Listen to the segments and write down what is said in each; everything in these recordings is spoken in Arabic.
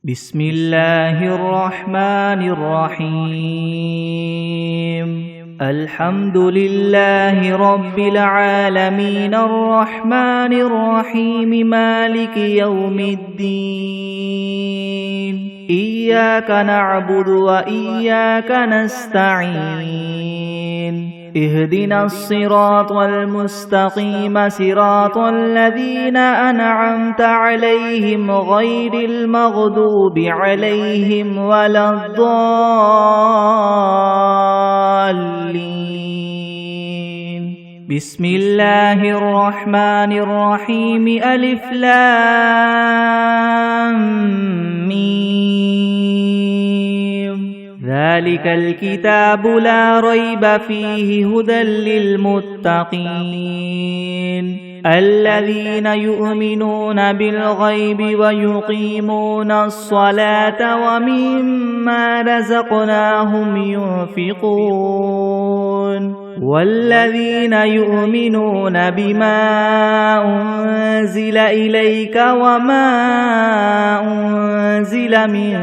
بسم الله الرحمن الرحيم الحمد لله رب العالمين الرحمن الرحيم مالك يوم الدين إياك نعبد وإياك نستعين اهدنا الصراط المستقيم صراط الذين أنعمت عليهم غير المغضوب عليهم ولا الضالين بسم الله الرحمن الرحيم ألف لام ميم ذلك الكتاب لا ريب فيه هدى للمتقين الذين يؤمنون بالغيب ويقيمون الصلاة ومما رزقناهم ينفقون والذين يؤمنون بما أنزل إليك وما أنزل من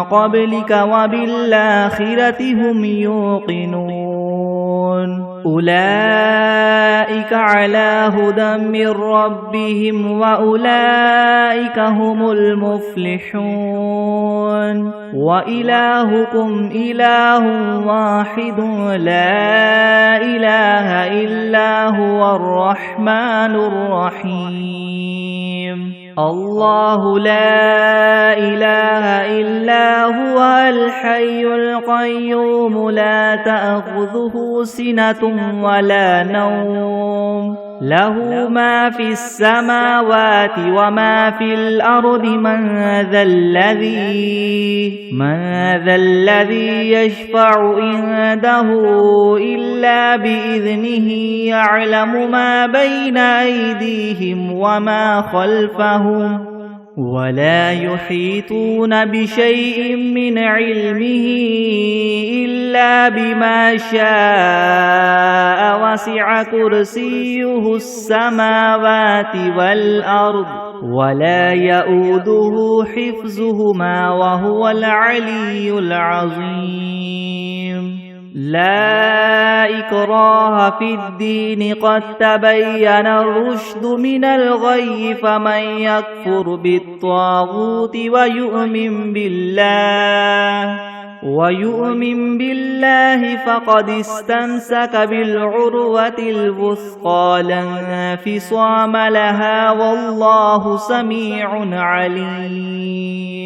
قبلك وبالآخرة هم يوقنون أولئك على هدى من ربهم وأولئك هم المفلحون وإلهكم إله واحد لا إله إلا هو الرحمن الرحيم الله لا إله إلا هو الحي القيوم لا تأخذه سنة ولا نوم له ما في السماوات وما في الأرض من ذا الذي يشفع عنده إلا بإذنه يعلم ما بين أيديهم وما خلفهم ولا يحيطون بشيء من علمه إلا بما شاء وسع كرسيه السماوات والأرض ولا يؤوده حفظهما وهو العلي العظيم لا إكراه في الدين قد تبين الرشد من الغي فمن يكفر بالطاغوت ويؤمن بالله فقد استمسك بالعروة الوثقى لا انفصام لها والله سميع عليم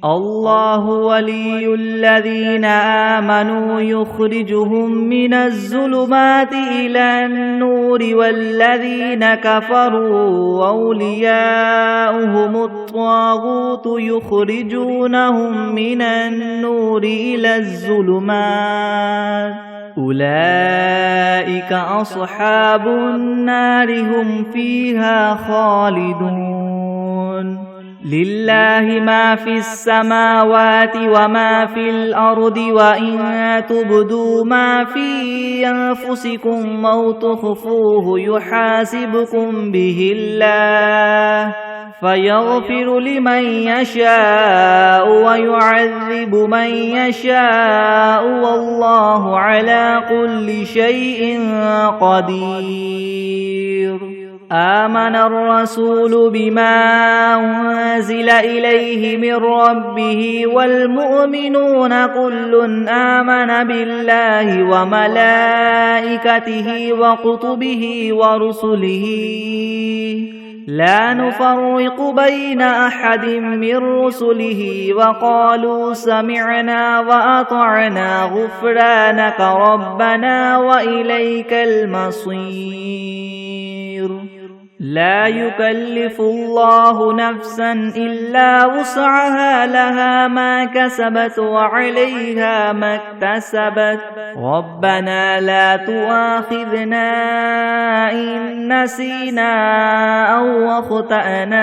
الله ولي الذين آمنوا يخرجهم من الظلمات إلى النور والذين كفروا أولياؤهم الطاغوت يخرجونهم من النور إلى الظلمات أولئك أصحاب النار هم فيها خالدون لله ما في السماوات وما في الأرض وإن تبدوا ما في أنفسكم أو تخفوه يحاسبكم به الله فيغفر لمن يشاء ويعذب من يشاء والله على كل شيء قدير آمن الرسول بما أنزل إليه من ربه والمؤمنون كل آمن بالله وملائكته وكتبه ورسله لا نفرق بين أحد من رسله وقالوا سمعنا وأطعنا غفرانك ربنا وإليك المصير لا يكلف الله نفسا إلا وسعها لها ما كسبت وعليها ما اكتسبت ربنا لا تؤاخذنا إن نسينا أو أخطأنا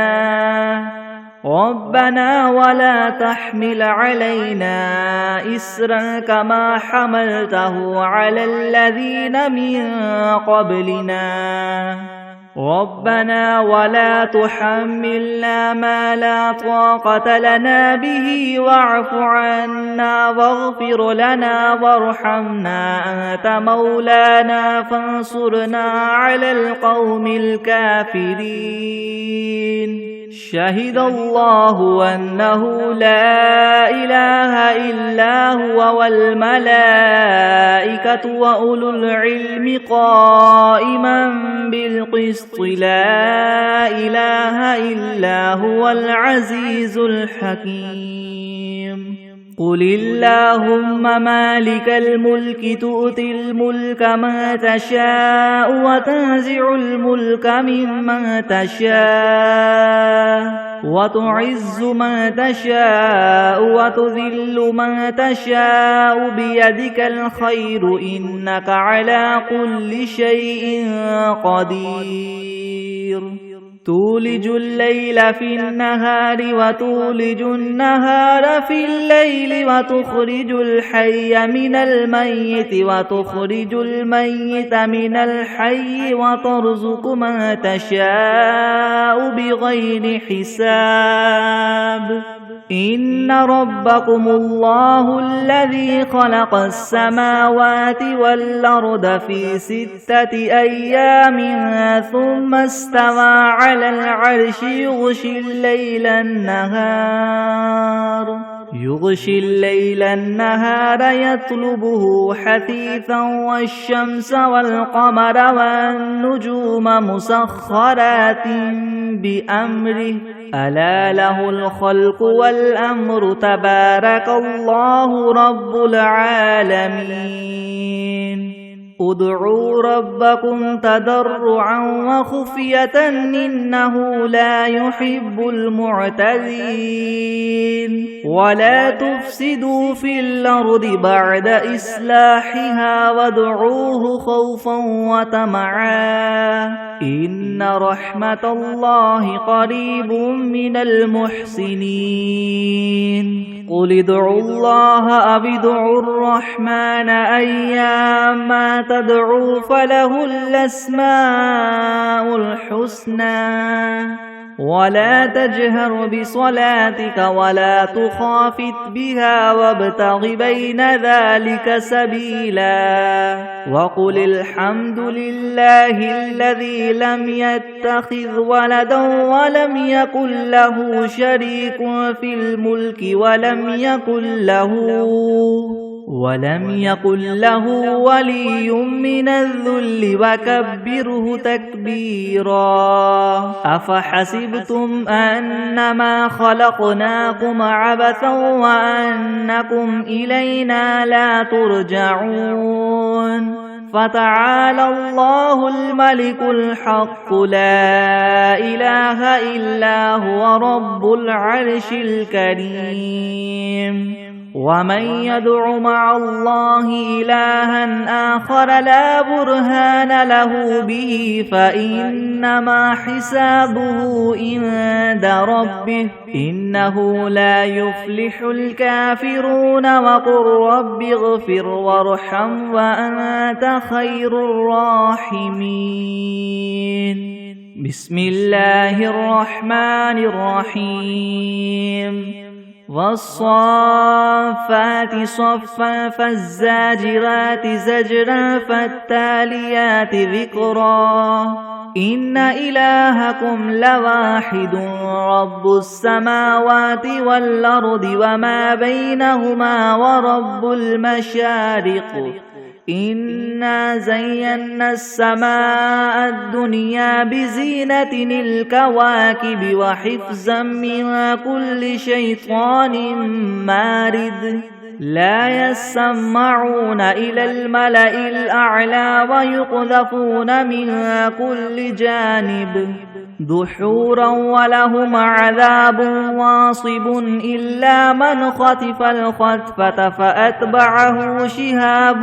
ربنا ولا تحمل علينا إسرا كما حملته على الذين من قبلنا ربنا ولا تحملنا ما لا طاقة لنا به واعف عنا واغفر لنا وارحمنا أنت مولانا فانصرنا على القوم الكافرين شهد الله أنه لا إله إلا هو والملائكة وأولو العلم قائما بالقسط لا إله إلا هو العزيز الحكيم قل اللهم مالك الملك تؤتي الملك من تشاء وتنزع الملك ممن تشاء وتعز من تشاء وتذل من تشاء بيدك الخير إنك على كل شيء قدير تولج الليل في النهار وتولج النهار في الليل وتخرج الحي من الميت وتخرج الميت من الحي وترزق من تشاء بغير حساب إن ربكم الله الذي خلق السماوات والأرض في 6 أيام ثم استوى على العرش يغشي الليل النهار يطلبه حثيثا والشمس والقمر والنجوم مسخرات بأمره ألا له الخلق والأمر تبارك الله رب العالمين ادعوا ربكم تضرعا وخفية إنه لا يحب المعتدين ولا تفسدوا في الأرض بعد إصلاحها وادعوه خوفا وطمعا إن رحمة الله قريب من المحسنين قل ادعوا الله أو ادعوا الرحمن أيما تدعوا فله الأسماء الحسنى ولا تجهر بصلاتك ولا تخافت بها وابتغ بين ذلك سبيلا وقل الحمد لله الذي لم يتخذ ولدا ولم يكن له شريك في الملك ولم يكن له ولي من الذل وكبره تكبيرا أفحسبتم أنما خلقناكم عبثا وأنكم إلينا لا ترجعون فتعالى الله الملك الحق لا إله إلا هو رب العرش الكريم ومن يدع مع الله إلها آخر لا برهان له به فإنما حسابه عند ربه إنه لا يفلح الكافرون وقل رب اغفر وارحم وأنت خير الراحمين بسم الله الرحمن الرحيم والصافات صفا فالزاجرات زجرا فالتاليات ذكرا إن إلهكم لواحد رب السماوات والأرض وما بينهما ورب المشارق إنا زينا السماء الدنيا بزينة الكواكب وحفظا من كل شيطان مارد لا يسمعون إلى الملأ الأعلى ويقذفون من كل جانب دحورا ولهم عذاب واصب إلا من خطف الخطفة فأتبعه شهاب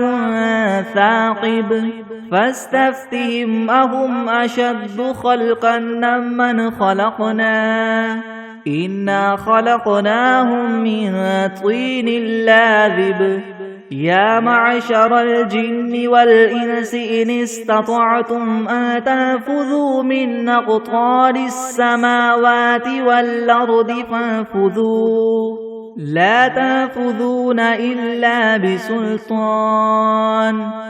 ثاقب فاستفتهم أهم أشد خلقا ممن خلقنا إنا خلقناهم من طين لاذب يا معشر الجن والإنس إن استطعتم أن تنفذوا من أقطار السماوات والأرض فانفذوا لا تنفذون إلا بسلطان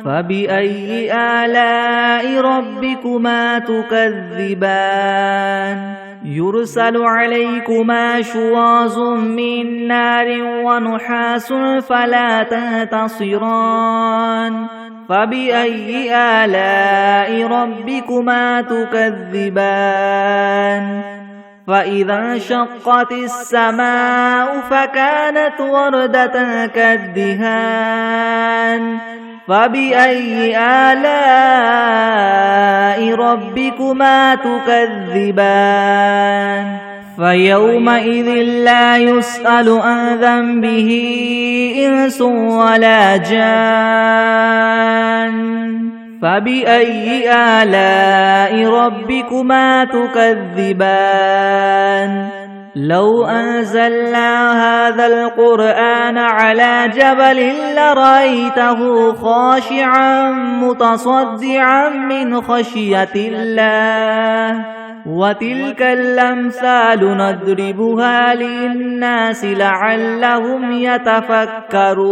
فبأي آلاء ربكما تكذبان يرسل عليكما شواظ من نار ونحاس فلا تنتصران فبأي آلاء ربكما تكذبان فإذا انشقت السماء فكانت وردة كالدهان فبأي آلاء ربكما تكذبان فيومئذ لا يسأل عن ذنبه إنس ولا جان فبأي آلاء ربكما تكذبان لو أنزلنا هذا القرآن على جبل لرأيته خاشعا متصدعا من خشية الله وتلك الأمثال نضربها للناس لعلهم يتفكرون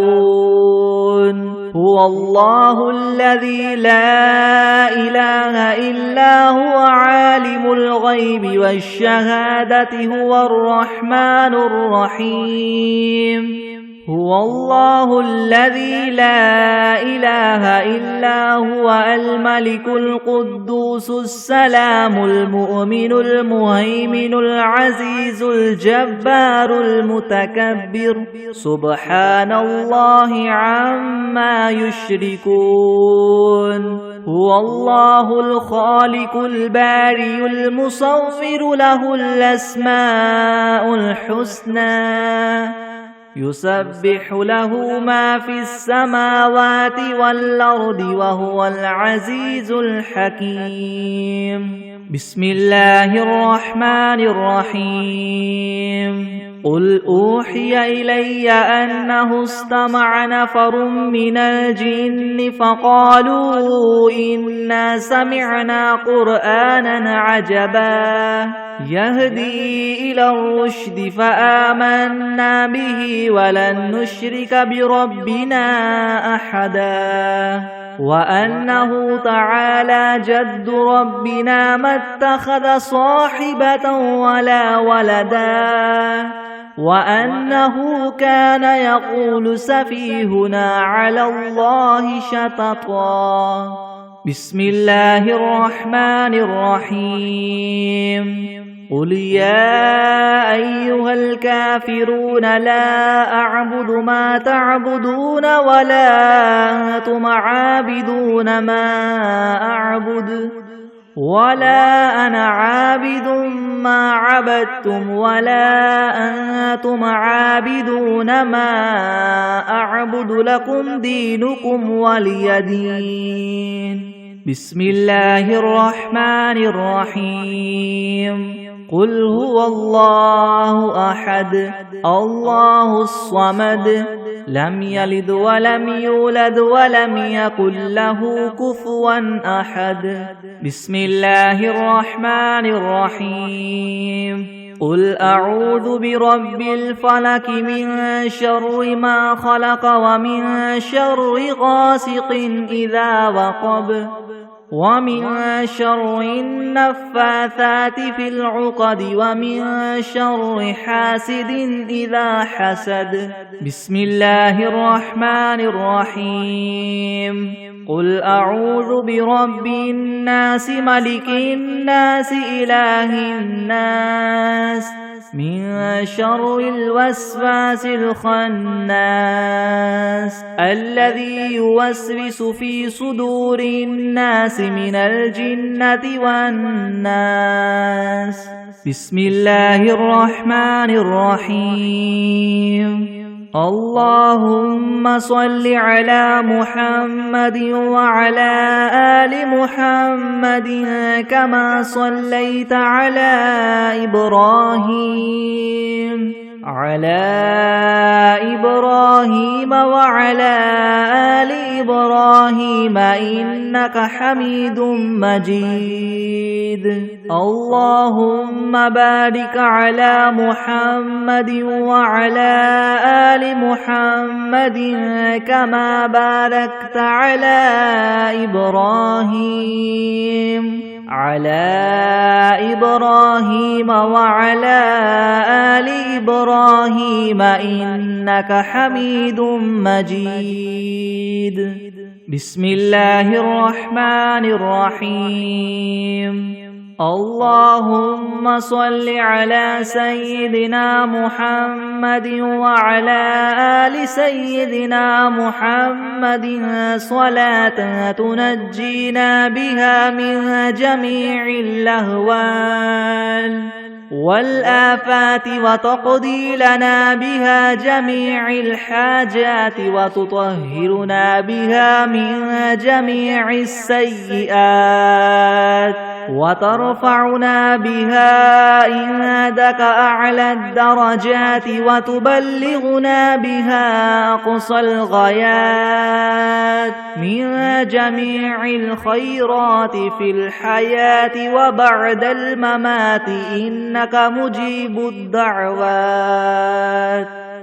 هو الله الذي لا إله إلا هو عالم الغيب والشهادة هو الرحمن الرحيم هو الله الذي لا إله إلا هو الملك القدوس السلام المؤمن المهيمن العزيز الجبار المتكبر سبحان الله عما يشركون هو الله الخالق البارئ المصور له الأسماء الحسنى يسبح له ما في السماوات والأرض وهو العزيز الحكيم بسم الله الرحمن الرحيم قل أوحي إلي أنه استمع نفر من الجن فقالوا إنا سمعنا قرآنا عجبا يهدي إلى الرشد فآمنا به ولن نشرك بربنا أحدا وأنه تعالى جد ربنا ما اتخذ صاحبة ولا ولدا وأنه كان يقول سفيهنا على الله شططا بسم الله الرحمن الرحيم قل يا أيها الكافرون لا أعبد ما تعبدون ولا أنتم عابدون ما أعبد ولا أنا عابد ما عبدتم ولا أنتم عابدون ما أعبد لكم دينكم ولي دين بسم الله الرحمن الرحيم قل هو الله أحد الله الصمد لم يلد ولم يولد ولم يكن له كفوا أحد بسم الله الرحمن الرحيم قل أعوذ برب الفلك من شر ما خلق ومن شر غاسق إذا وقب ومن شر النفاثات في العقد ومن شر حاسد إذا حسد بسم الله الرحمن الرحيم قل أعوذ برب الناس ملك الناس إله الناس من شر الوسواس الخناس الذي يوسوس في صدور الناس من الجنة والناس بسم الله الرحمن الرحيم اللهم صل على محمد وعلى آل محمد كما صليت على إبراهيم على إبراهيم وعلى آل إبراهيم إنك حميد مجيد اللهم بارك على محمد وعلى آل محمد كما باركت على إبراهيم وعلى آل إبراهيم إنك حميد مجيد بسم الله الرحمن الرحيم اللهم صل على سيدنا محمد وعلى آل سيدنا محمد صلاة تنجينا بها من جميع الأهوال والآفات وتقضي لنا بها جميع الحاجات وتطهرنا بها من جميع السيئات وترفعنا بها عندك أعلى الدرجات وتبلغنا بها أقصى الغايات من جميع الخيرات في الحياة وبعد الممات إنك مجيب الدعوات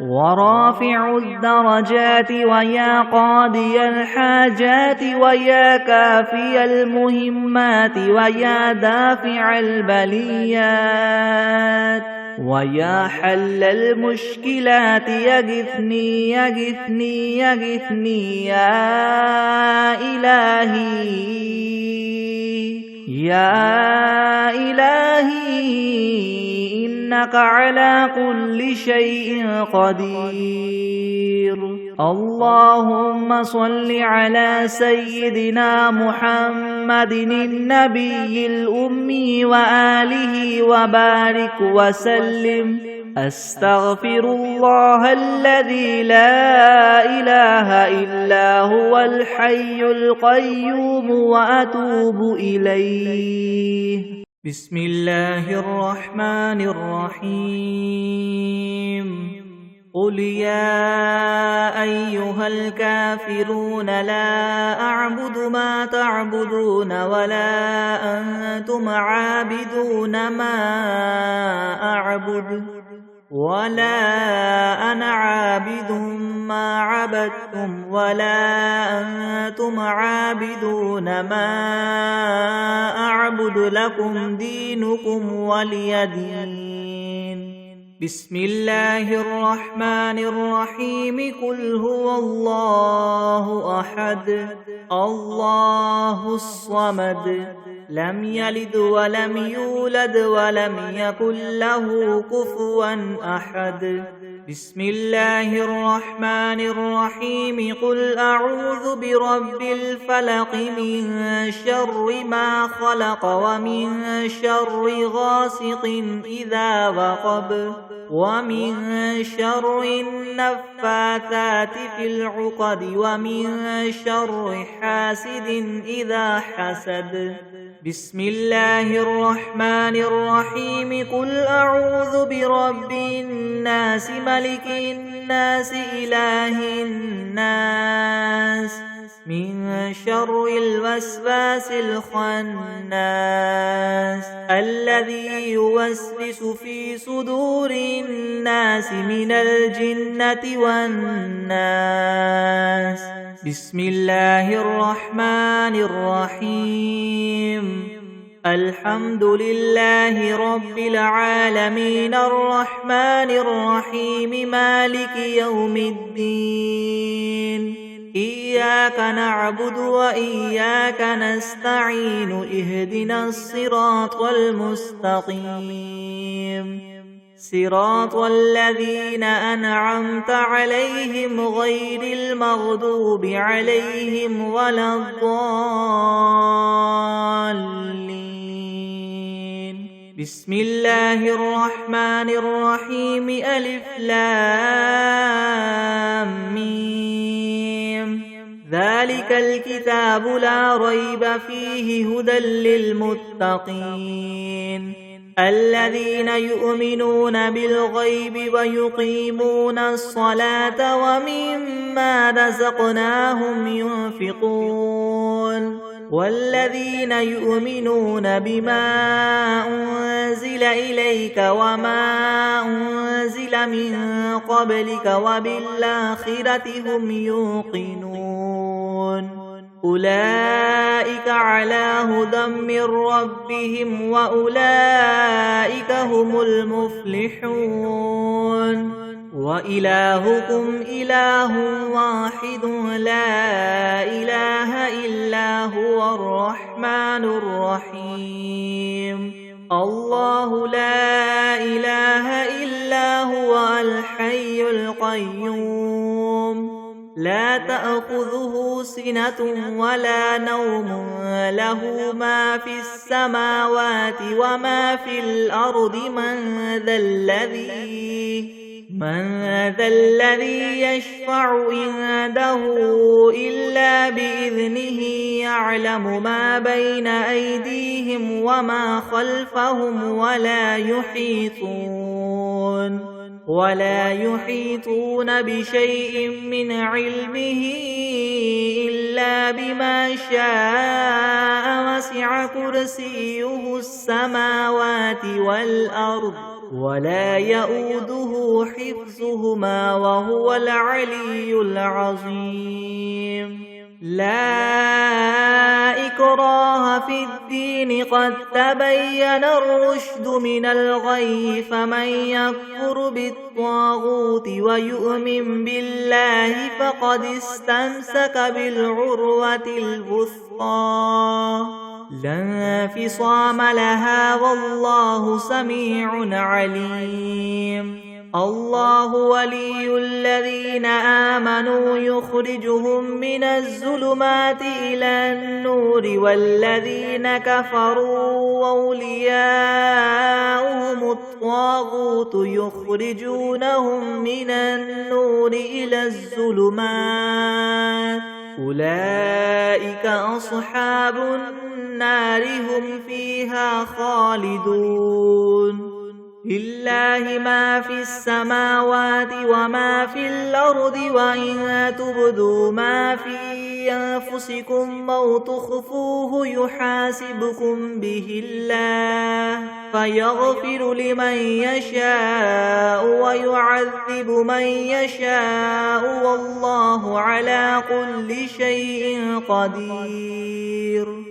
ورافع الدرجات ويا قاضي الحاجات ويا كافي المهمات ويا دافع البليات ويا حل المشكلات يغثني يغثني يغثني يا إلهي إنك على كل شيء قدير اللهم صل على سيدنا محمد النبي الأمي وآله وبارك وسلم أستغفر الله الذي لا إله إلا هو الحي القيوم وأتوب إليه بسم الله الرحمن الرحيم قل يا أيها الكافرون لا أعبد ما تعبدون ولا أنتم عابدون ما أعبد ولا أنا عابد ما عبدتم ولا أنتم عابدون ما أعبد لكم دينكم ولي دين بسم الله الرحمن الرحيم قل هو الله أحد الله الصمد لم يلد ولم يولد ولم يكن له كفوا أحد بسم الله الرحمن الرحيم قل أعوذ برب الفلق من شر ما خلق ومن شر غاسق إذا وقب ومن شر النفاثات في العقد ومن شر حاسد إذا حسد بسم الله الرحمن الرحيم قل أعوذ برب الناس ملك الناس إله الناس من شر الوسواس الخناس الذي يوسوس في صدور الناس من الجنة والناس بسم الله الرحمن الرحيم الحمد لله رب العالمين الرحمن الرحيم مالك يوم الدين إياك نعبد وإياك نستعين اهدنا الصراط المستقيم صراط الذين أنعمت عليهم غير المغضوب عليهم ولا الضالين بسم الله الرحمن الرحيم ألف لام ميم ذلك الكتاب لا ريب فيه هدى للمتقين الذين يؤمنون بالغيب ويقيمون الصلاة ومما رزقناهم ينفقون والذين يؤمنون بما أنزل إليك وما أنزل من قبلك وبالآخرة هم يوقنون أولئك على هدى من ربهم وأولئك هم المفلحون وإلهكم إله واحد لا إله إلا هو الرحمن الرحيم الله لا إله إلا هو الحي القيوم لا تأخذه سنة ولا نوم له ما في السماوات وما في الأرض من ذا الذي يشفع عنده إلا بإذنه يعلم ما بين أيديهم وما خلفهم ولا يحيطون بشيء من علمه إلا بما شاء وسع كرسيه السماوات والأرض ولا يؤوده حفظهما وهو العلي العظيم لا إكراه في الدين قد تبين الرشد من الغي فمن يكفر بالطاغوت ويؤمن بالله فقد استمسك بالعروة الوثقى لا انفصام لها والله سميع عليم الله ولي الذين آمنوا يخرجهم من الظلمات إلى النور والذين كفروا أولياؤهم الطاغوت يخرجونهم من النور إلى الظلمات أولئك أصحاب النار هم فيها خالدون لله ما في السماوات وما في الأرض وإن تبدوا ما في أنفسكم أو تخفوه يحاسبكم به الله فيغفر لمن يشاء ويعذب من يشاء والله على كل شيء قدير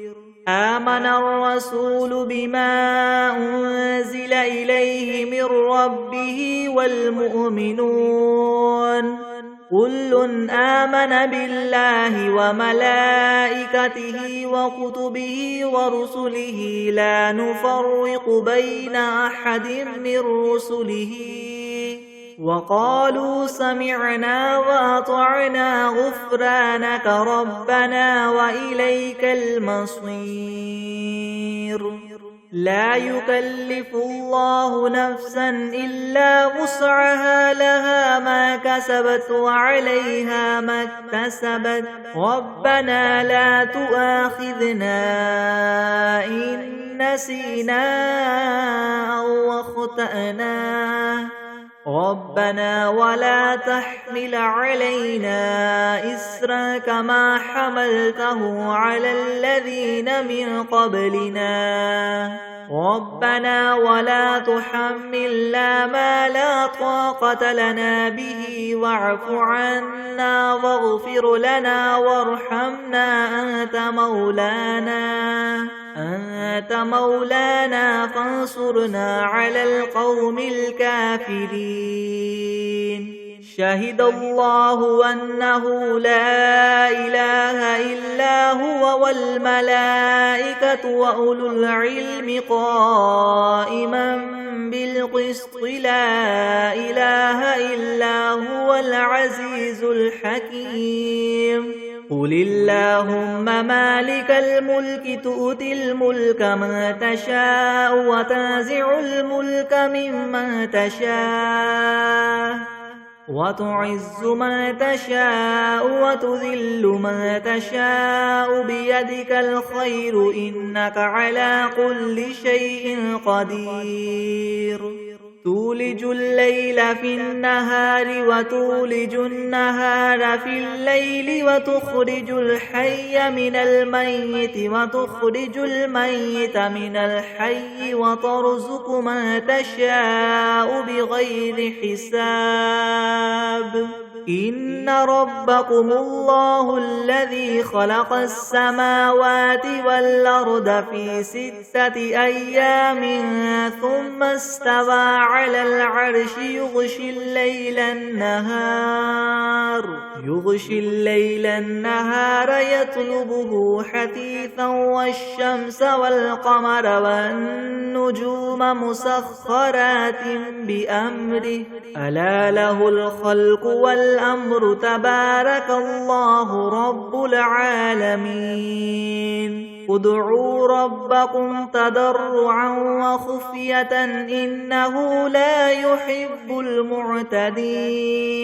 آمن الرسول بما أنزل إليه من ربه والمؤمنون كل آمن بالله وملائكته وكتبه ورسله لا نفرق بين أحد من رسله وقالوا سمعنا وأطعنا غفرانك ربنا وإليك المصير لا يكلف الله نفسا إلا وسعها لها ما كسبت وعليها ما اكتسبت ربنا لا تؤاخذنا إن نسينا أو أخطأنا ربنا ولا تحمل علينا إسرا كما حملته على الذين من قبلنا ربنا ولا تحملنا ما لا طاقة لنا به واعف عنا واغفر لنا وارحمنا أنت مولانا فانصرنا على القوم الكافرين شهد الله أنه لا إله إلا هو والملائكة وأولو العلم قائما بالقسط لا إله إلا هو العزيز الحكيم قل اللهم مالك الملك تؤتي الملك من تشاء وتنزع الملك ممن تشاء وتعز من تشاء وتذل من تشاء بيدك الخير إنك على كل شيء قدير تولج الليل في النهار وتولج النهار في الليل وتخرج الحي من الميت وتخرج الميت من الحي وترزق من تشاء بغير حساب إن ربكم الله الذي خلق السماوات والأرض في 6 أيام ثم استوى على العرش يغشي الليل النهار يطلبه حثيثا والشمس والقمر والنجوم مسخرات بأمره ألا له الخلق والأمر تبارك الله رب العالمين ادعوا ربكم تضرعا وخفية إنه لا يحب المعتدين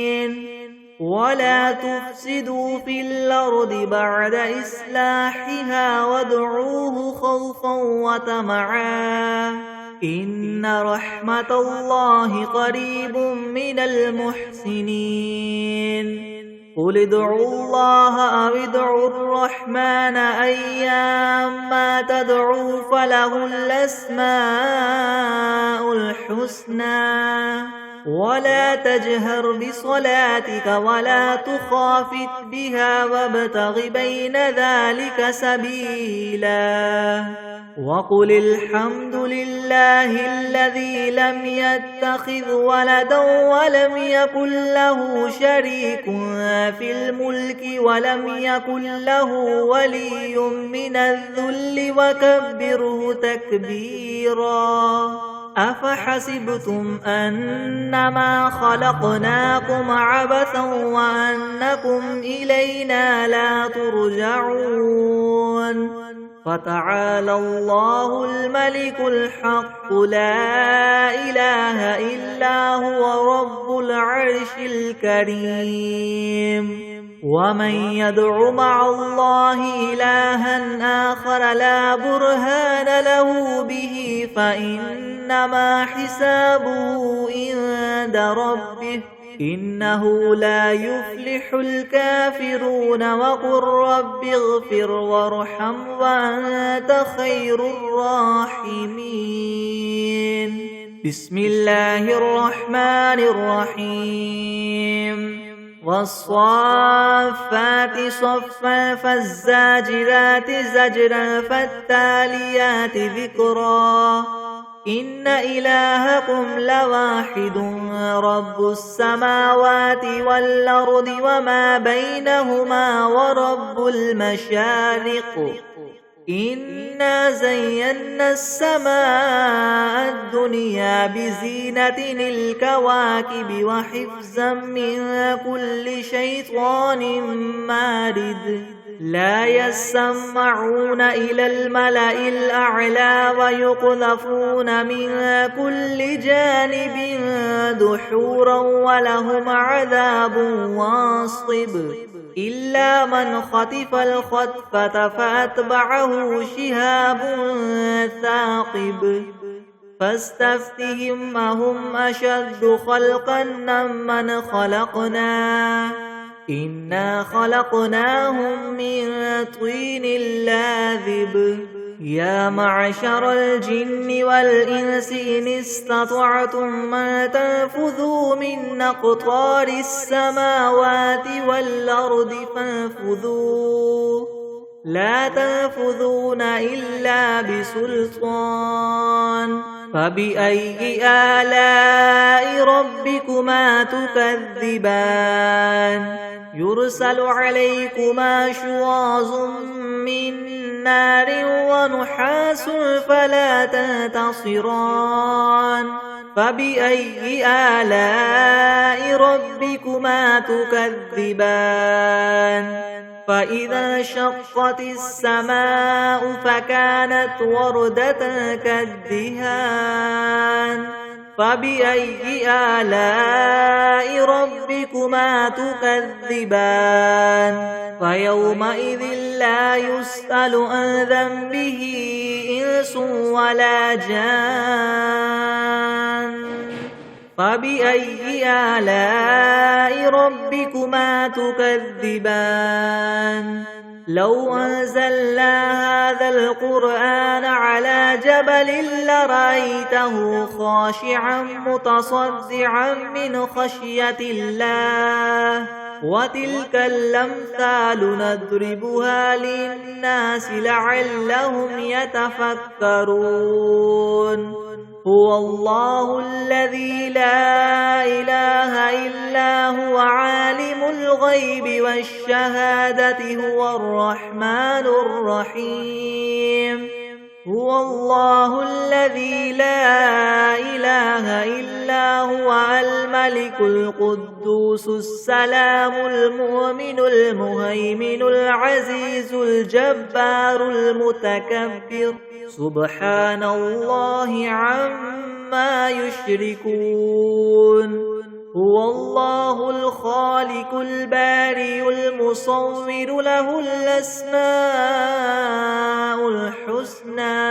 ولا تفسدوا في الأرض بعد إصلاحها وادعوه خوفا وطمعا إن رحمة الله قريب من المحسنين قل ادعوا الله أو ادعوا الرحمن أيما تدعوا فله الأسماء الحسنى ولا تجهر بصلاتك ولا تخافت بها وابتغ بين ذلك سبيلا وقل الحمد لله الذي لم يتخذ ولدا ولم يكن له شريك في الملك ولم يكن له ولي من الذل وكبره تكبيرا أفحسبتم أنما خلقناكم عبثا وأنكم إلينا لا ترجعون فتعالى الله الملك الحق لا إله إلا هو رب العرش الكريم ومن يدع مع الله إلها آخر لا برهان له به فإنما حسابه عند ربه إنه لا يفلح الكافرون وقل رب اغفر وارحم وأنت خير الراحمين بسم الله الرحمن الرحيم والصافات صفا فالزاجرات زجرا فالتاليات ذكرا إن إلهكم لواحد رب السماوات والأرض وما بينهما ورب المشارق إنا زينا السماء الدنيا بزينة الكواكب وحفظا من كل شيطان مارد لا يسمعون إلى الملأ الأعلى ويقذفون من كل جانب دحورا ولهم عذاب واصب إلا من خطف الخطفة فأتبعه شهاب ثاقب فاستفتهم أهم أشد خلقا ممن خلقنا إنا خلقناهم من طين لاذب يا معشر الجن والإنس إن استطعتم أن تنفذوا من أقطار السماوات والأرض فانفذوا لا تنفذون إلا بسلطان فبأي آلاء ربكما تكذبان يرسل عليكما شواظ من نار ونحاس فلا تنتصران فبأي آلاء ربكما تكذبان فإذا انشقت السماء فكانت وردة كالدهان فبأي آلاء ربكما تكذبان فيومئذ لا يسأل عن ذنبه إنس ولا جان فبأي آلاء ربكما تكذبان لو أنزلنا هذا القرآن على جبل لرأيته خاشعا متصدعا من خشية الله وتلك الأمثال نضربها للناس لعلهم يتفكرون هو الله الذي لا إله إلا هو عالم الغيب والشهادة هو الرحمن الرحيم هو الله الذي لا إله إلا هو الملك القدوس السلام المؤمن المهيمن العزيز الجبار المتكبر سبحان الله عما يشركون هو الله الخالق البارئ المصور له الأسماء الحسنى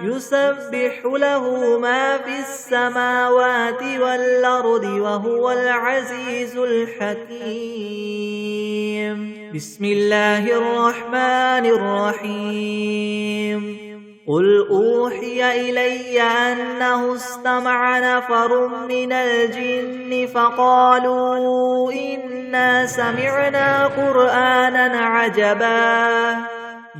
يسبح له ما في السماوات والأرض وهو العزيز الحكيم بسم الله الرحمن الرحيم قل أوحي إلي أنه استمع نفر من الجن فقالوا إنا سمعنا قرآنا عجبا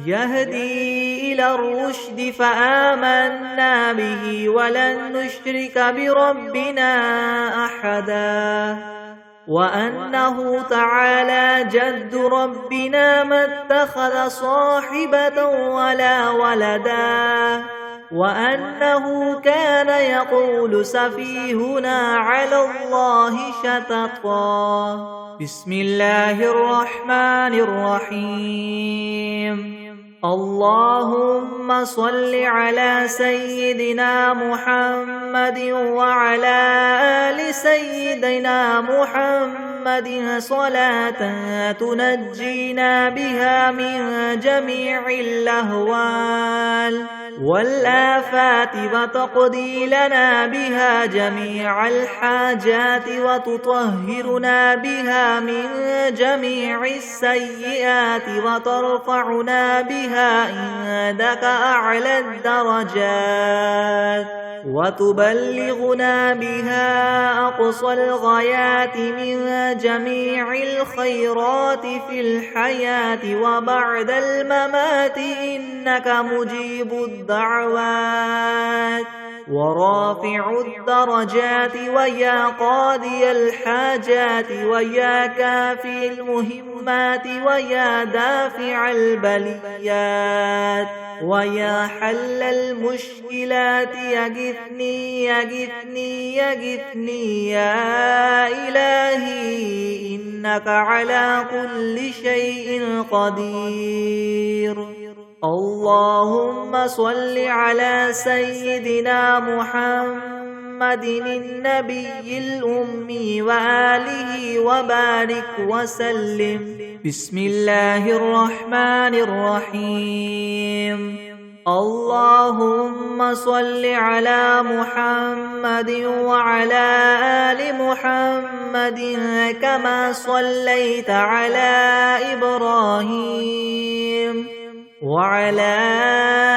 يهدي إلى الرشد فآمنا به ولن نشرك بربنا أحدا وأنه تعالى جد ربنا ما اتخذ صاحبة ولا ولدا وأنه كان يقول سفيهنا على الله شططا بسم الله الرحمن الرحيم اللهم صل على سيدنا محمد وعلى آل سيدنا محمد صلاة تنجينا بها من جميع الأهوال والآفات وتقضي لنا بها جميع الحاجات وتطهرنا بها من جميع السيئات وترفعنا بها عندك أعلى الدرجات وتبلغنا بها أقصى الغايات من جميع الخيرات في الحياة وبعد الممات إنك مجيب الدعوات ورافع الدرجات ويا قاضي الحاجات ويا كافي المهمات ويا دافع البليات ويا حل المشكلات يغثني يغثني يغثني يا إلهي إنك على كل شيء قدير اللهم صل على سيدنا محمد النبي الأمي وآله وبارك وسلم بسم الله الرحمن الرحيم اللهم صل على محمد وعلى آل محمد كما صليت على إبراهيم وعلى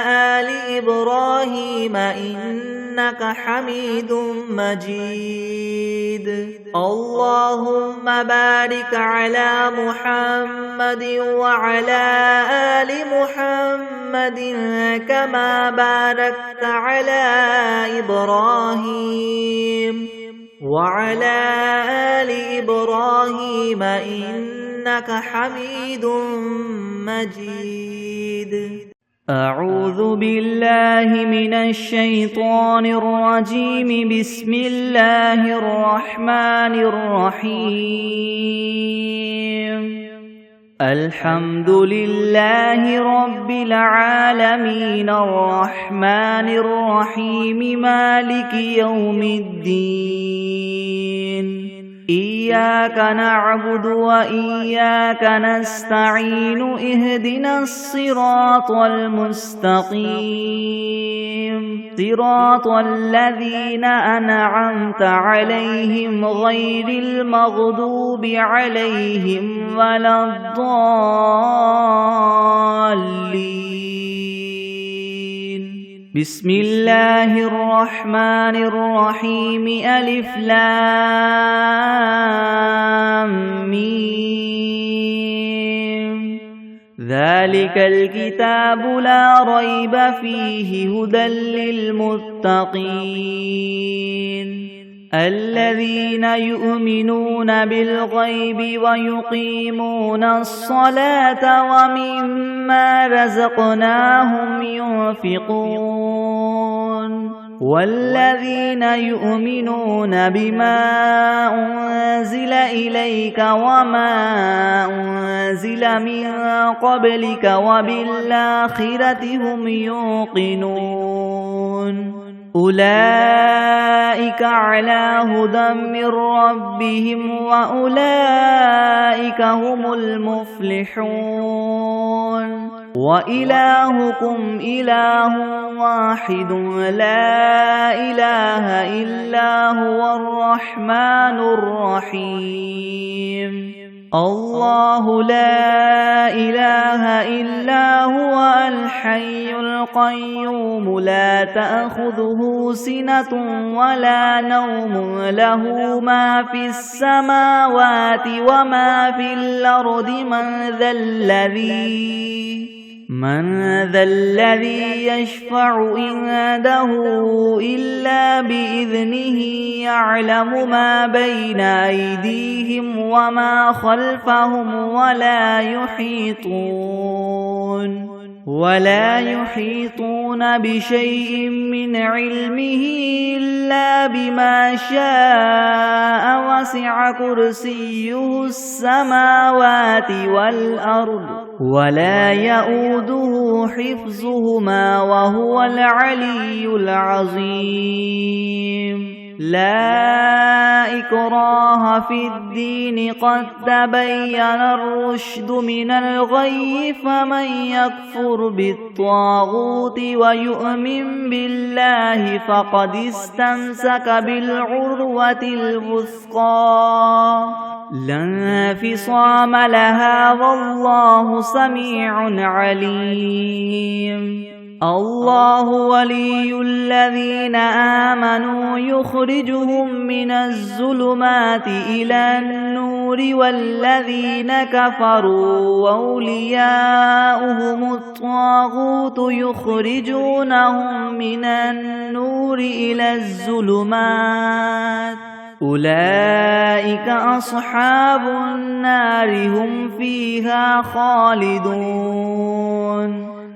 آل إبراهيم إنك حميد مجيد اللهم بارك على محمد وعلى آل محمد كما باركت على إبراهيم وعلى آل إبراهيم إنك حميد مجيد أعوذ بالله من الشيطان الرجيم بسم الله الرحمن الرحيم الحمد لله رب العالمين الرحمن الرحيم مالك يوم الدين إياك نعبد وإياك نستعين اهدنا الصراط المستقيم صراط الذين أنعمت عليهم غير المغضوب عليهم ولا الضالين بسم الله الرحمن الرحيم ألف لام ميم ذلك الكتاب لا ريب فيه هدى للمتقين الذين يؤمنون بالغيب ويقيمون الصلاة ومما رزقناهم ينفقون والذين يؤمنون بما أنزل إليك وما أنزل من قبلك وبالآخرة هم يوقنون أولئك على هدى من ربهم وأولئك هم المفلحون وإلهكم إله واحد لا إله إلا هو الرحمن الرحيم الله لا إله إلا هو الحي القيوم لا تأخذه سنة ولا نوم له ما في السماوات وما في الأرض من ذا الذي يشفع عنده إلا بإذنه يعلم ما بين أيديهم وما خلفهم ولا يحيطون بشيء من علمه إلا بما شاء وسع كرسيه السماوات والأرض ولا يؤوده حفظهما وهو العلي العظيم لا إكراه في الدين قد تبين الرشد من الغي فمن يكفر بالطاغوت ويؤمن بالله فقد استمسك بالعروة الوثقى لا انفصام لها والله سميع عليم الله ولي الذين آمنوا يخرجهم من الظلمات إلى النور والذين كفروا وأولياؤهم الطاغوت يخرجونهم من النور إلى الظلمات أولئك أصحاب النار هم فيها خالدون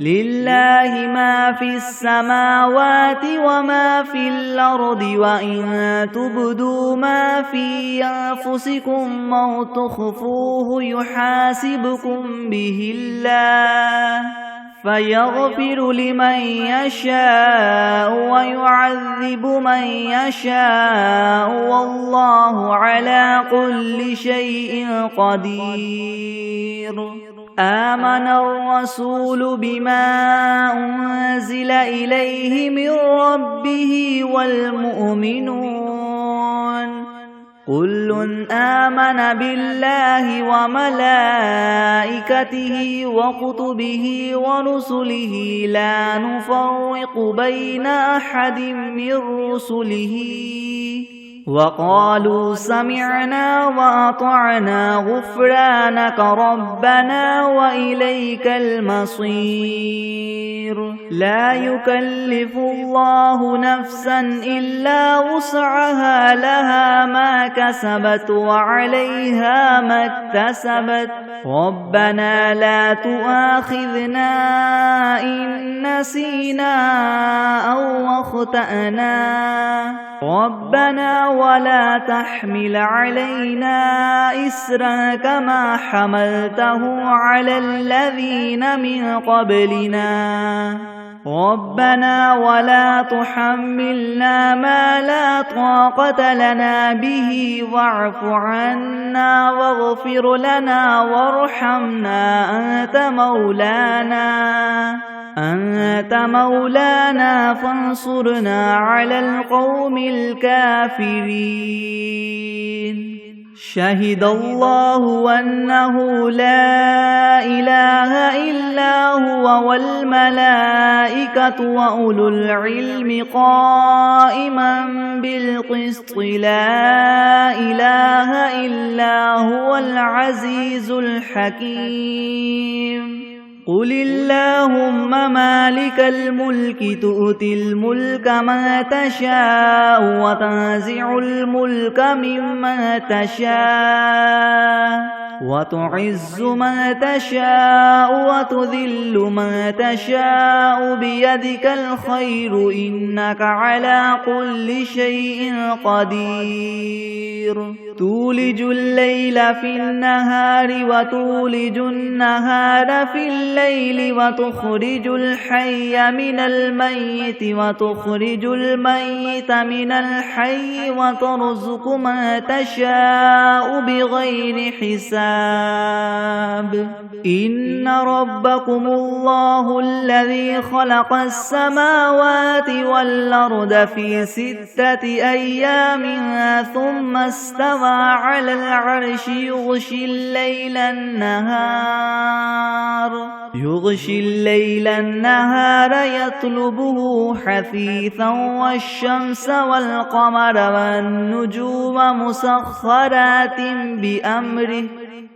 لله ما في السماوات وما في الأرض وإن تبدوا ما في أنفسكم أو تخفوه يحاسبكم به الله فيغفر لمن يشاء ويعذب من يشاء والله على كل شيء قدير آمن الرسول بما أنزل إليه من ربه والمؤمنون كل آمن بالله وملائكته وكتبه ورسله لا نفرق بين أحد من رسله وقالوا سمعنا وأطعنا غفرانك ربنا وإليك المصير لا يكلف الله نفسا إلا وسعها لها ما كسبت وعليها ما اكتسبت ربنا لا تؤاخذنا إن نسينا أو أخطأنا ربنا ولا تحمل علينا إسرا كما حملته على الذين من قبلنا ربنا ولا تحملنا ما لا طاقة لنا به واعف عنا واغفر لنا وارحمنا أنت مولانا فانصرنا على القوم الكافرين شهد الله أنه لا إله إلا هو والملائكة وأولو العلم قائما بالقسط لا إله إلا هو العزيز الحكيم قل اللهم مالك الملك تؤتي الملك من تشاء وتنزع الملك ممن تشاء وتعز من تشاء وتذل من تشاء بيدك الخير إنك على كل شيء قدير تولج الليل في النهار وتولج النهار في الليل وتخرج الحي من الميت وتخرج الميت من الحي وترزق من تشاء بغير حساب إن ربكم الله الذي خلق السماوات والأرض في 6 أيام ثم استوى على العرش يغشي الليل النهار يطلبه حثيثا والشمس والقمر والنجوم مسخرات بأمره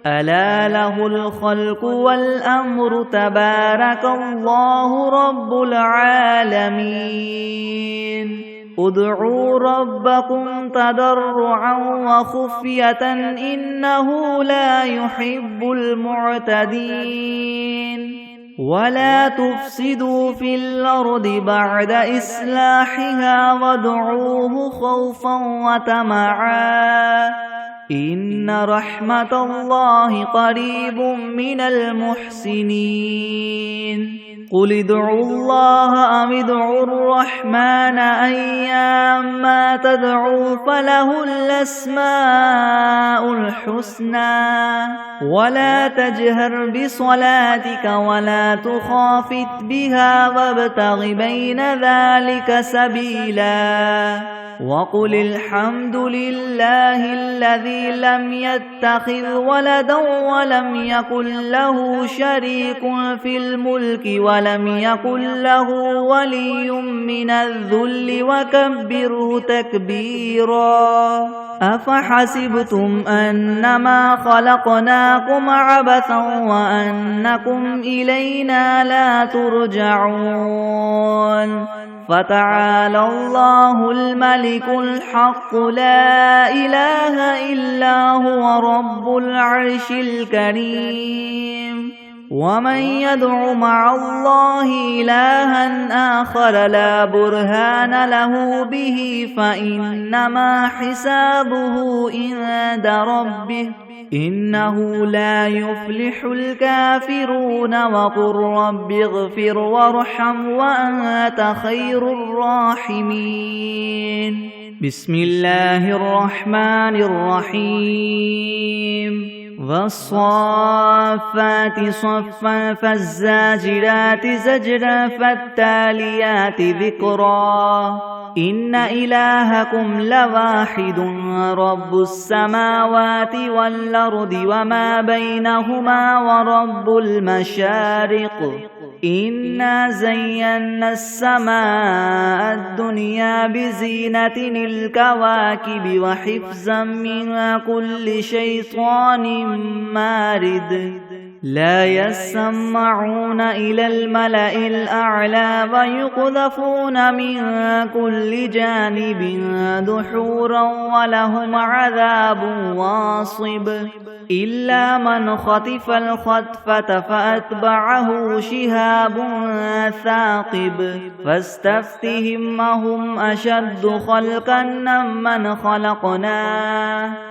ألا له الخلق والأمر تبارك الله رب العالمين ادعوا ربكم تضرعا وخفية إنه لا يحب المعتدين ولا تفسدوا في الأرض بعد إصلاحها وادعوه خوفا وطمعا إن رحمة الله قريب من المحسنين قل ادعوا الله أم ادعوا الرحمن أيما تدعوا فله الأسماء الحسنى ولا تجهر بصلاتك ولا تخافت بها وابتغ بين ذلك سبيلا وقل الحمد لله الذي لم يتخذ ولدا ولم يكن له شريك في الملك ولم يكن له ولي من الذل وكبره تكبيرا أفحسبتم أنما خلقناكم عبثا وأنكم إلينا لا ترجعون فتعالى الله الملك الحق لا إله إلا هو رب العرش الكريم ومن يدع مع الله إلها آخر لا برهان له به فإنما حسابه عند ربه إنه لا يفلح الكافرون وقل رب اغفر وارحم وأنت خير الراحمين بسم الله الرحمن الرحيم والصافات صفا فالزاجرات زجرا فالتاليات ذكرا إن إلهكم لواحد رب السماوات والأرض وما بينهما ورب المشارق إنا زينا السماء الدنيا بزينة الكواكب وحفظا من كل شيطان مارد لا يسمعون إلى الملأ الأعلى ويقذفون من كل جانب دحورا ولهم عذاب واصب إلا من خطف الخطفة فأتبعه شهاب ثاقب فاستفتهم أهم أشد خلقا من خلقنا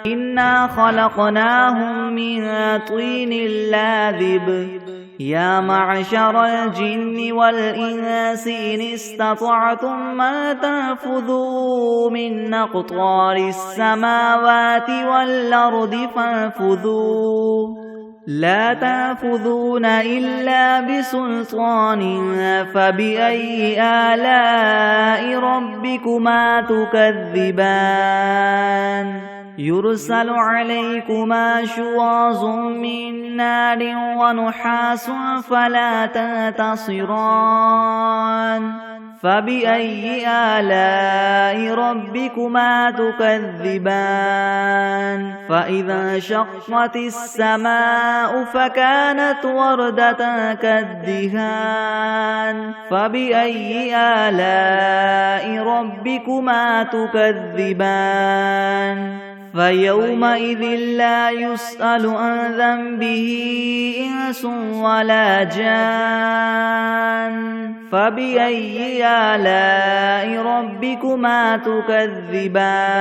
إنا خلقناهم من طين لاذب يا معشر الجن والإنس إن استطعتم أن تنفذوا من أقطار السماوات والأرض فانفذوا لا تنفذون إلا بسلطان فبأي آلاء ربكما تكذبان يرسل عليكما شواظ من نار ونحاس فلا تنتصران فبأي آلاء ربكما تكذبان فإذا انشقت السماء فكانت وردة كالدهان فبأي آلاء ربكما تكذبان فيومئذ لا يسأل عن ذنبه إنس ولا جان فبأي آلاء ربكما تكذبان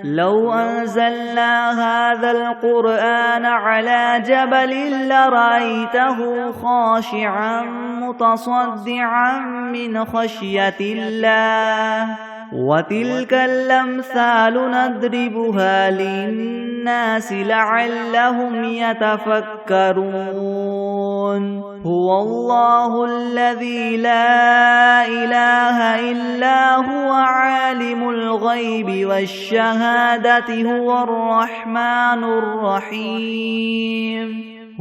لو أنزلنا هذا القرآن على جبل لرأيته خاشعا متصدعا من خشية الله وتلك الأمثال نضربها للناس لعلهم يتفكرون هو الله الذي لا إله إلا هو عالم الغيب والشهادة هو الرحمن الرحيم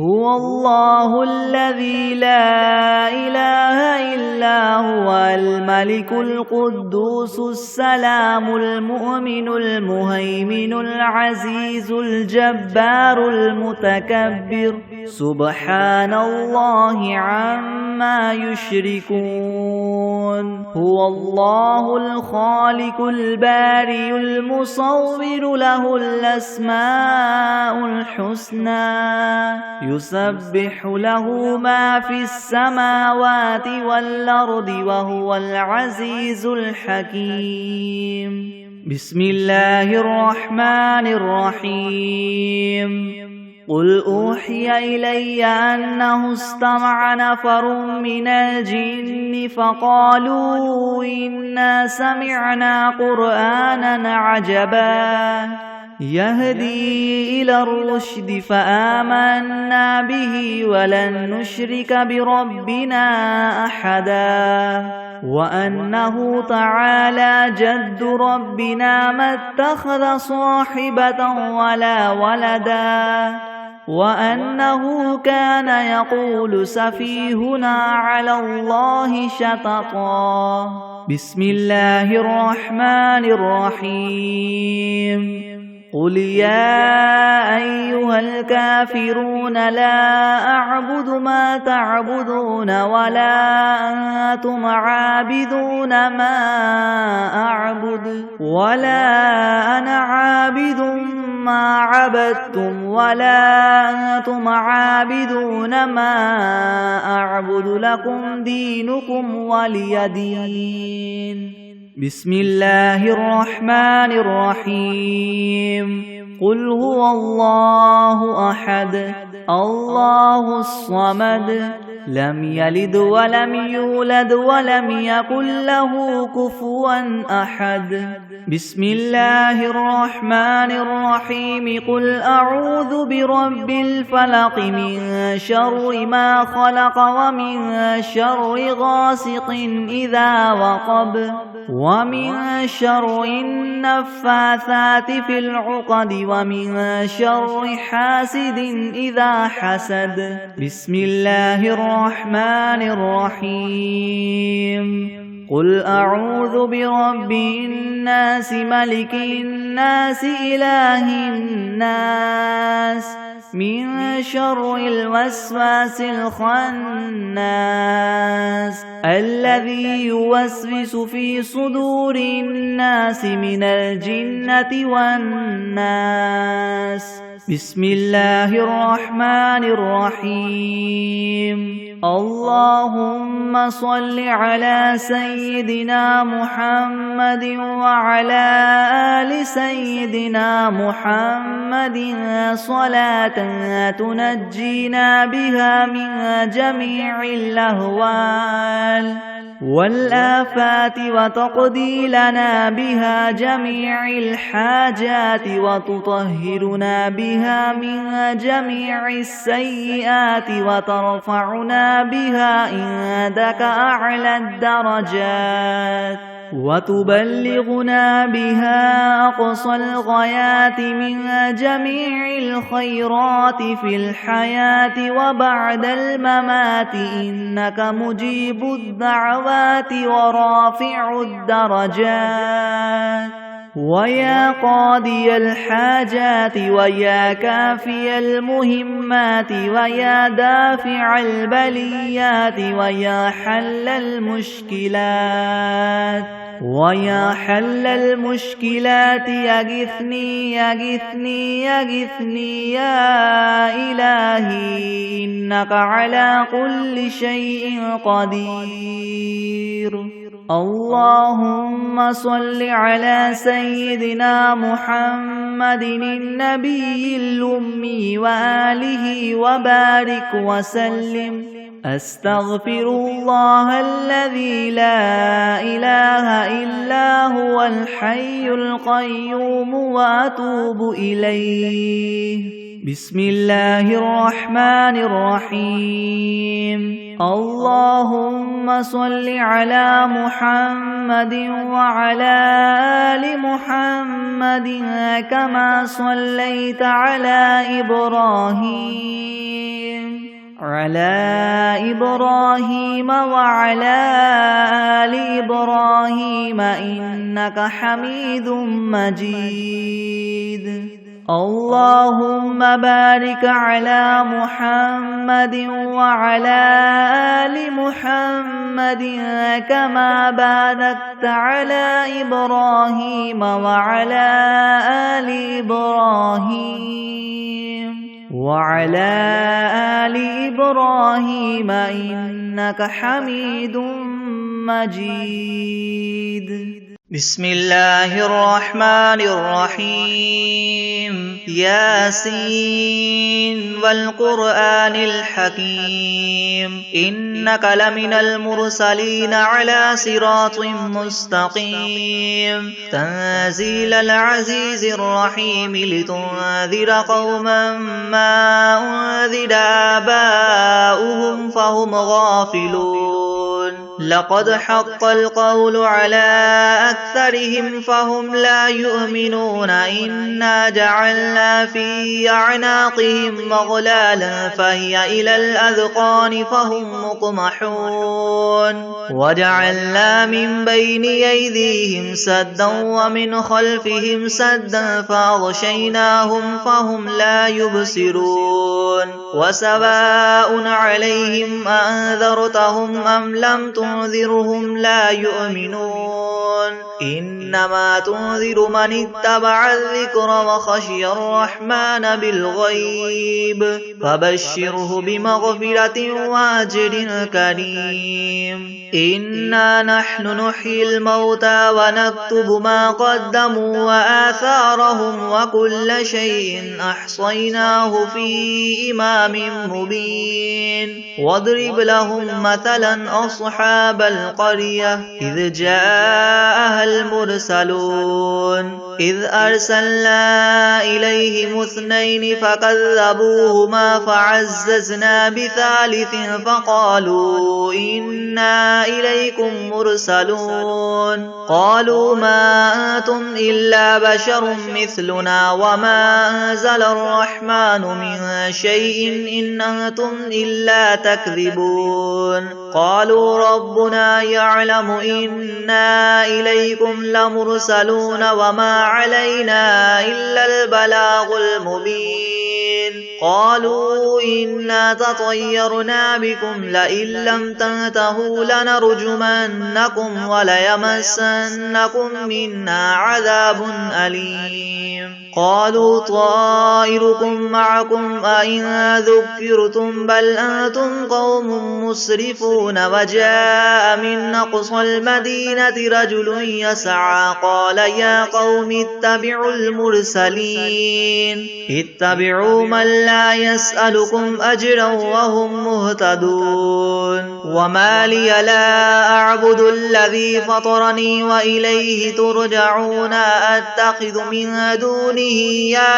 هو الله الذي لا إله إلا هو الملك القدوس السلام المؤمن المهيمن العزيز الجبار المتكبر سبحان الله عما يشركون هو الله الخالق البارئ المصور له الأسماء الحسنى يسبح له ما في السماوات والأرض وهو العزيز الحكيم بسم الله الرحمن الرحيم قل أوحي إلي أنه استمع نفر من الجن فقالوا إنا سمعنا قرآنا عجبا يهدي إلى الرشد فآمنا به ولن نشرك بربنا أحدا وأنه تعالى جد ربنا ما اتخذ صاحبة ولا ولدا وأنه كان يقول سفيهنا على الله شططا بسم الله الرحمن الرحيم قل يا أيها الكافرون لا أعبد ما تعبدون ولا أنتم عابدون ما أعبد ولا أنا عابد ما عبدتم ولا أنتم عابدون ما أعبد لكم دينكم ولي دين بسم الله الرحمن الرحيم قل هو الله أحد الله الصمد لم يلد ولم يولد ولم يكن له كفوا أحد بسم الله الرحمن الرحيم قل أعوذ برب الفلق من شر ما خلق ومن شر غاسق إذا وقب ومن شر النفاثات في العقد ومن شر حاسد إذا حسد بسم الله الرحمن الرحيم قل أعوذ برب الناس ملك الناس إله الناس من شر الوسواس الخناس الذي يوسوس في صدور الناس من الجنة والناس. بسم الله الرحمن الرحيم. اللهم صل على سيدنا محمد وعلى آل سيدنا محمد صلاة تنجينا بها من جميع الأهوال والآفات وتقضي لنا بها جميع الحاجات وتطهرنا بها من جميع السيئات وترفعنا بها عندك أعلى الدرجات وتبلغنا بها أقصى الغايات من جميع الخيرات في الحياة وبعد الممات إنك مجيب الدعوات ورافع الدرجات ويا قاضي الحاجات ويا كافي المهمات ويا دافع البليات ويا حل المشكلات يغثني يغثني يغثني يا إلهي إنك على كل شيء قدير. اللهم صل على سيدنا محمد النبي الأمي وآله وبارك وسلم. أستغفر الله الذي لا إله إلا هو الحي القيوم وأتوب إليه. بسم الله الرحمن الرحيم. اللهم صل على محمد وعلى آل محمد كما صليت على إبراهيم وعلى آل إبراهيم إنك حميد مجيد. اللهم بارك على محمد وعلى آل محمد كما باركت على إبراهيم وعلى آل إبراهيم إنك حميد مجيد. بسم الله الرحمن الرحيم. ياسين والقرآن الحكيم إنك لمن المرسلين على صراط مستقيم تنزيل العزيز الرحيم لتنذر قوما ما أنذر آباؤهم فهم غافلون. لقد حق القول على أكثرهم فهم لا يؤمنون. إنا جعلنا في أعناقهم مغلالا فهي إلى الأذقان فهم مقمحون. وجعلنا من بين أيديهم سدا ومن خلفهم سدا فأغشيناهم فهم لا يبصرون. وسواء عليهم أنذرتهم أم لم تنذرهم لا يؤمنون. إنما تنذر من اتبع الذكر وخشي الرحمن بالغيب فبشره بمغفرة وأجر كريم. إنا نحن نحيي الموتى ونكتب ما قدموا وآثارهم وكل شيء أحصيناه في إمام مبين. واضرب لهم مثلا أصحاب القرية إذ جاءها المرسلون إذ أرسلنا إليهم 2 فكذبوهما فعززنا بثالث فقالوا إنا إليكم مرسلون. قالوا ما أنتم إلا بشر مثلنا وما أنزل الرحمن من شيء إن أنتم إلا تكذبون. قالوا ربنا يعلم إنا إليكم لمرسلون وما علينا إلا البلاغ المبين. قالوا إنا تطيرنا بكم لئن لم تنتهوا لنرجمنكم وليمسنكم منا عذاب أليم قالوا طائركم معكم أئن ذكرتم بل أنتم قوم مسرفون وجاء من أقصى المدينة رجل يسعى قال يا قوم اتبعوا المرسلين اتبعوا من لا يسألكم أجرا وهم مهتدون وما لي لا أعبد الذي فطرني وإليه ترجعون أتخذ من دونه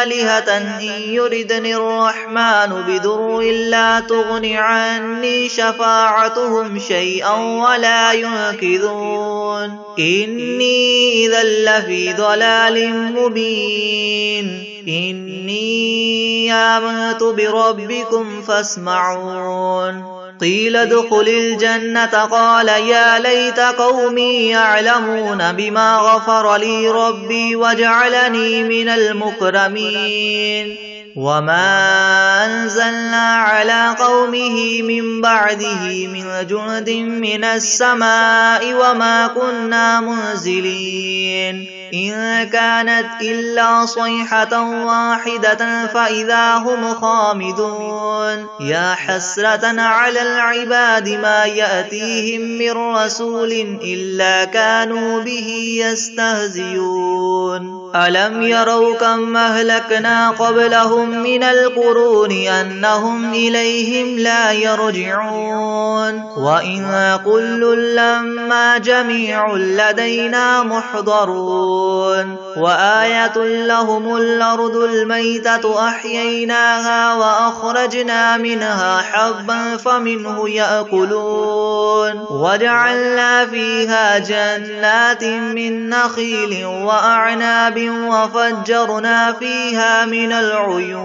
آلهة إن يردني الرحمن بضر لا تغن عني شفاعتهم شيئا ولا ينقذون إني إذا لفي ضلال مبين إني آمنت بربكم فاسمعون قيل ادخل الجنة قال يا ليت قومي يعلمون بما غفر لي ربي وجعلني من المكرمين وما أنزلنا على قومه من بعده من جند من السماء وما كنا منزلين إن كانت إلا صيحة واحدة فإذا هم خامدون يا حسرة على العباد ما يأتيهم من رسول إلا كانوا به يستهزئون ألم يروا كم أهلكنا قبلهم من القرون أنهم إليهم لا يرجعون وإن كل لما جميع لدينا محضرون وآية لهم الأرض الميتة أحييناها وأخرجنا منها حبا فمنه يأكلون وجعلنا فيها جنات من نخيل وأعناب وفجرنا فيها من العيون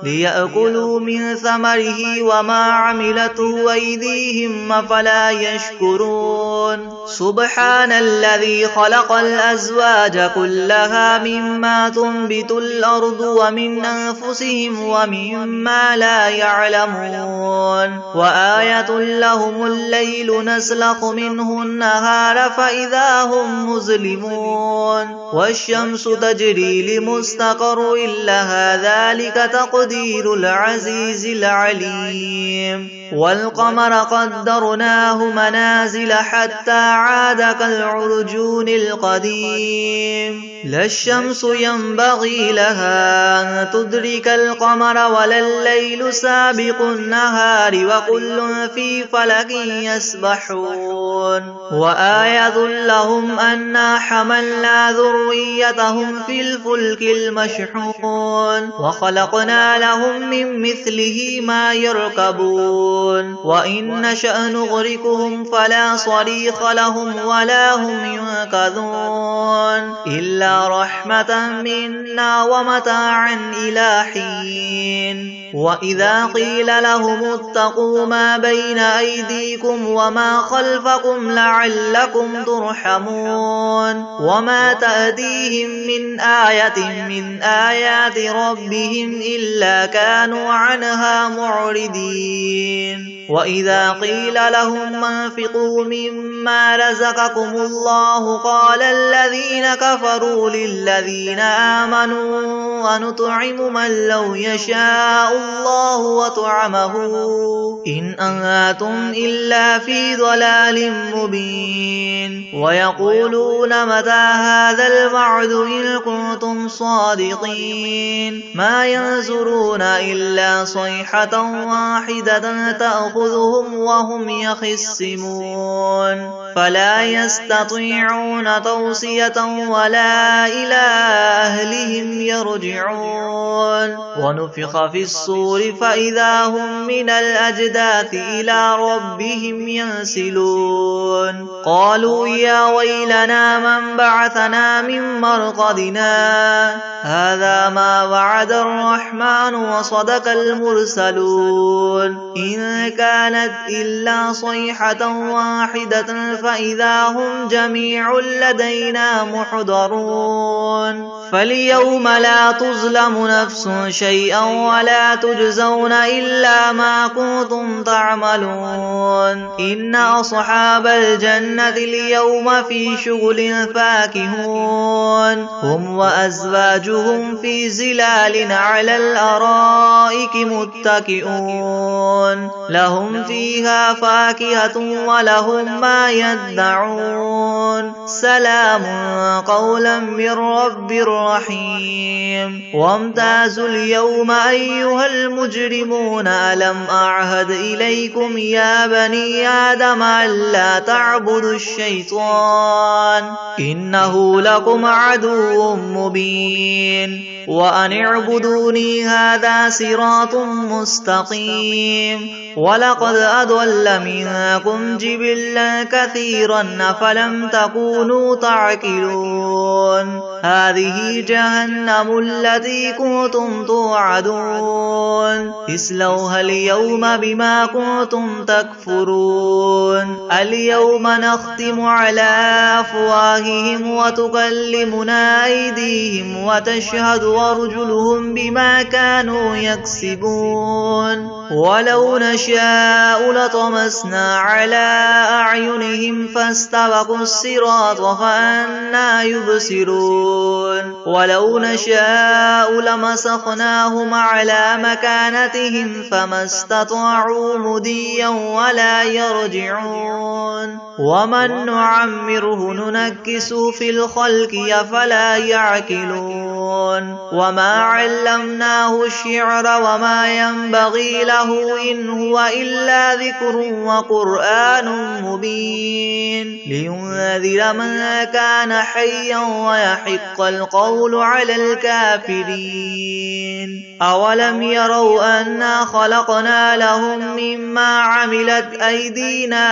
ليأكلوا من ثمره وما عملته أيديهم أفلا يشكرون سبحان الذي خلق الأزواج كلها مما تنبت الأرض ومن أنفسهم ومما لا يعلمون وآية لهم الليل نسلخ منه النهار فإذا هم مظلمون والشمس تجري لمستقر لها ذلك تقدير العزيز العليم والقمر قدرناه منازل حتى عاد كالعرجون القديم لا الشمس ينبغي لها أن تدرك القمر ولا الليل سابق النهار وكل في فلك يسبحون وآية لهم أنا حملنا ذريتهم في الفلك المشحون وخلقنا لهم من مثله ما يركبون وإن نشأ نغرقهم فلا صريخ لهم ولا هم ينقذون إلا رحمة منا ومتاعا إلى حين وإذا قيل لهم اتقوا ما بين أيديكم وما خلفكم لعلكم ترحمون وما تأتيهم من آية من آيات ربهم إلا كانوا عنها معرضين وإذا قيل لهم انفقوا مما رزقكم الله قال الذين كفروا للذين آمنوا ونطعم من لو يشاء الله وطعمه إن أنتم إلا في ضلال مبين ويقولون متى هذا الوعد إن كنتم صادقين ما ينظرون إلا صيحة واحدة تأخذهم وهم يخصمون فلا يستطيعون توصية ولا إلى أهلهم يرجعون ونفخ في الصور فإذا هم من الأجداث إلى ربهم ينسلون قالوا يا ويلنا من بعثنا من مرقدنا هذا ما وعد الرحمن وصدق المرسلون إن كان كانت إلا صيحة واحدة فإذا هم جميع لدينا محضرون فاليوم لا تظلم نفس شيئا ولا تجزون إلا ما كنتم تعملون إن أصحاب الجنة اليوم في شغل فاكهون هم وأزواجهم في زلال على الأرائك متكئون لهم فيها فاكهة ولهم ما يدعون سلام قولا من رب رحيم وامتازوا اليوم أيها المجرمون ألم أعهد إليكم يا بني آدم ألا تعبدوا الشيطان إنه لكم عدو مبين وأن اعبدوني هذا صراط مستقيم ولقد أضل منكم جبلا كثيرا أفلم تكونوا تعقلون هذه جهنم التي كنتم توعدون اصلوها اليوم بما كنتم تكفرون اليوم نختم على أفواههم وتكلمنا أيديهم وتشهد أرجلهم بما كانوا يكسبون ولو نشاء لطمسنا على أعينهم فاستبقوا الصراط فأنى يبصرون ولو نشاء لمسخناهم على مكانتهم فما استطاعوا مضيا ولا يرجعون ومن نعمره ننكسه في الخلق أفلا يعقلون وما علمناه الشعر وما ينبغي له إن هو إلا ذكر وقرآن مبين لينذر من كان حيا ويحق القول على الكافرين أولم يروا أنا خلقنا لهم مما عملت أيدينا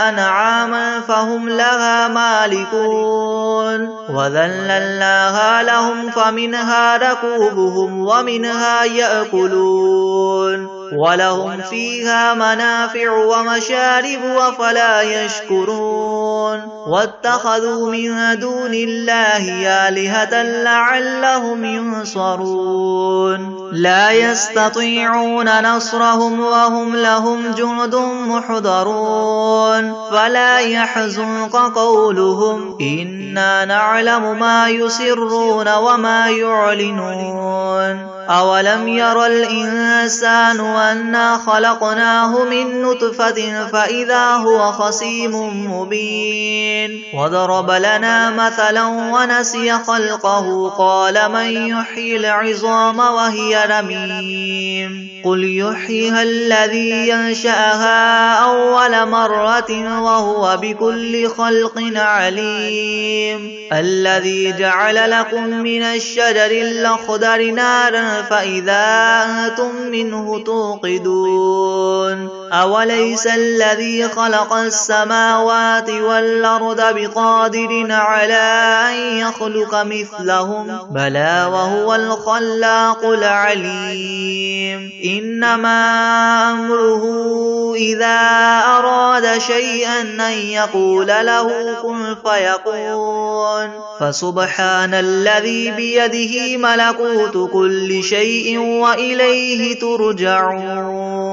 أنعاما فهم لها مالكون وذللناها لهم فمنها ركوبهم ومنها يأكلون ولهم فيها منافع ومشارب أفلا يشكرون واتخذوا من دون الله آلهة لعلهم ينصرون لا يستطيعون نصرهم وهم لهم جند محضرون فلا يحزنك قولهم إنا نعلم ما يسرون وما يعلنون أولم ير الإنسان أنا خلقناه من نطفة فإذا هو خصيم مبين وضرب لنا مثلا ونسي خلقه قال من يحيي العظام وهي رميم قل يحييها الذي ينشأها أول مرة وهو بكل خلق عليم الذي جعل لكم من الشجر الأخضر نارا فإذا أنتم منه توقدون أوليس الذي خلق السماوات والأرض بقادر على أن يخلق مثلهم بلى وهو الخلاق العليم إنما أمره إذا أراد شيئا أن يقول له كن فيكون فسبحان الذي بيده ملكوت كل شيء وإليه ترجعون